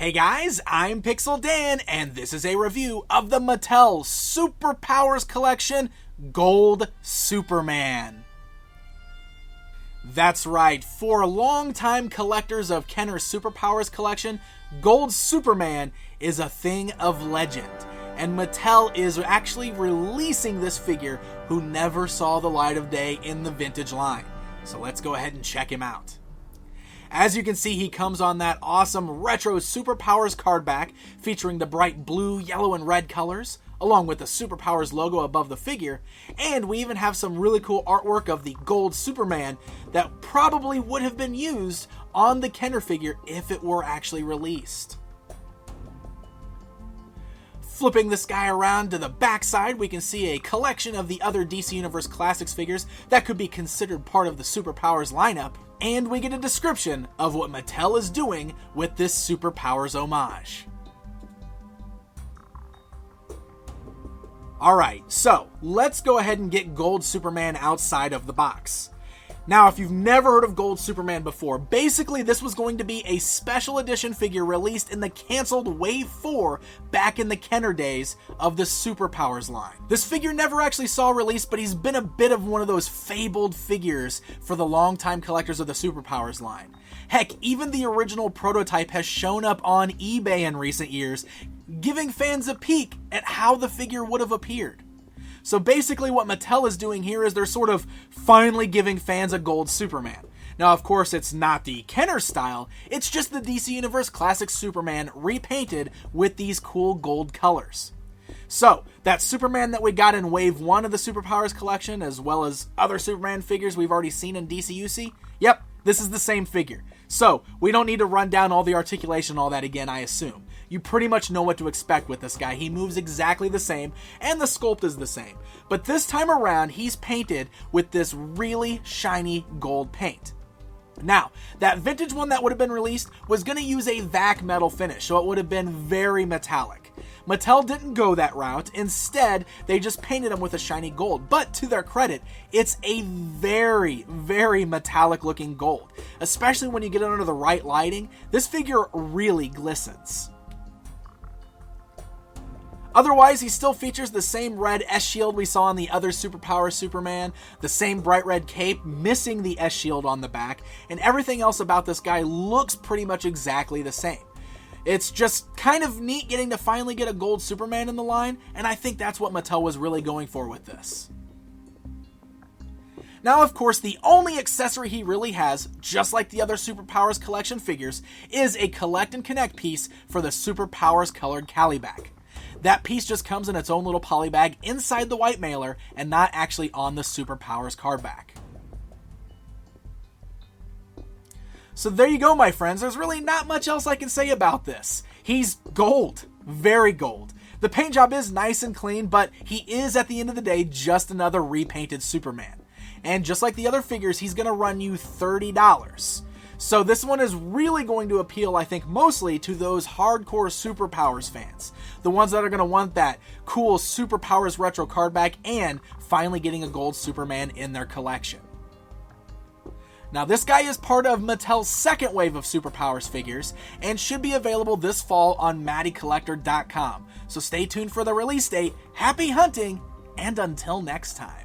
Hey guys, I'm Pixel Dan, and this is a review of the Mattel Superpowers Collection Gold Superman. That's right, for longtime collectors of Kenner's Superpowers Collection, Gold Superman is a thing of legend, and Mattel is actually releasing this figure who never saw the light of day in the vintage line. So let's go ahead and check him out. As you can see, he comes on that awesome retro Superpowers card back featuring the bright blue, yellow, and red colors, along with the Superpowers logo above the figure, and we even have some really cool artwork of the Gold Superman that probably would have been used on the Kenner figure if it were actually released. Flipping this guy around to the backside, we can see a collection of the other DC Universe Classics figures that could be considered part of the Superpowers lineup, and we get a description of what Mattel is doing with this Superpowers homage. Alright, so let's go ahead and get Gold Superman outside of the box. Now, if you've never heard of Gold Superman before, basically this was going to be a special edition figure released in the canceled Wave 4 back in the Kenner days of the Superpowers line. This figure never actually saw release, but he's been a bit of one of those fabled figures for the longtime collectors of the Superpowers line. Heck, even the original prototype has shown up on eBay in recent years, giving fans a peek at how the figure would have appeared. So basically what Mattel is doing here is they're sort of finally giving fans a Gold Superman. Now, of course, it's not the Kenner style, it's just the DC Universe Classic Superman repainted with these cool gold colors. So, that Superman that we got in Wave 1 of the Superpowers collection, as well as other Superman figures we've already seen in DCUC, yep, this is the same figure. So, we don't need to run down all the articulation and all that again, I assume. You pretty much know what to expect with this guy. He moves exactly the same, and the sculpt is the same. But this time around, he's painted with this really shiny gold paint. Now, that vintage one that would have been released was going to use a vac metal finish, so it would have been very metallic. Mattel didn't go that route. Instead, they just painted him with a shiny gold. But to their credit, it's a very, very metallic looking gold. Especially when you get it under the right lighting, this figure really glistens. Otherwise, he still features the same red S-shield we saw on the other Superpowers Superman, the same bright red cape, missing the S-shield on the back, and everything else about this guy looks pretty much exactly the same. It's just kind of neat getting to finally get a Gold Superman in the line, and I think that's what Mattel was really going for with this. Now, of course, the only accessory he really has, just like the other Superpowers collection figures, is a Collect and Connect piece for the Superpowers colored Calibac. That piece just comes in its own little poly bag inside the white mailer and not actually on the Superpowers card back. So there you go, my friends. There's really not much else I can say about this. He's gold. Very gold. The paint job is nice and clean, but he is, at the end of the day, just another repainted Superman. And just like the other figures, he's going to run you $30. So this one is really going to appeal, I think, mostly to those hardcore Superpowers fans. The ones that are going to want that cool Superpowers retro card back and finally getting a Gold Superman in their collection. Now, this guy is part of Mattel's second wave of Superpowers figures and should be available this fall on MattyCollector.com. So stay tuned for the release date. Happy hunting, and until next time.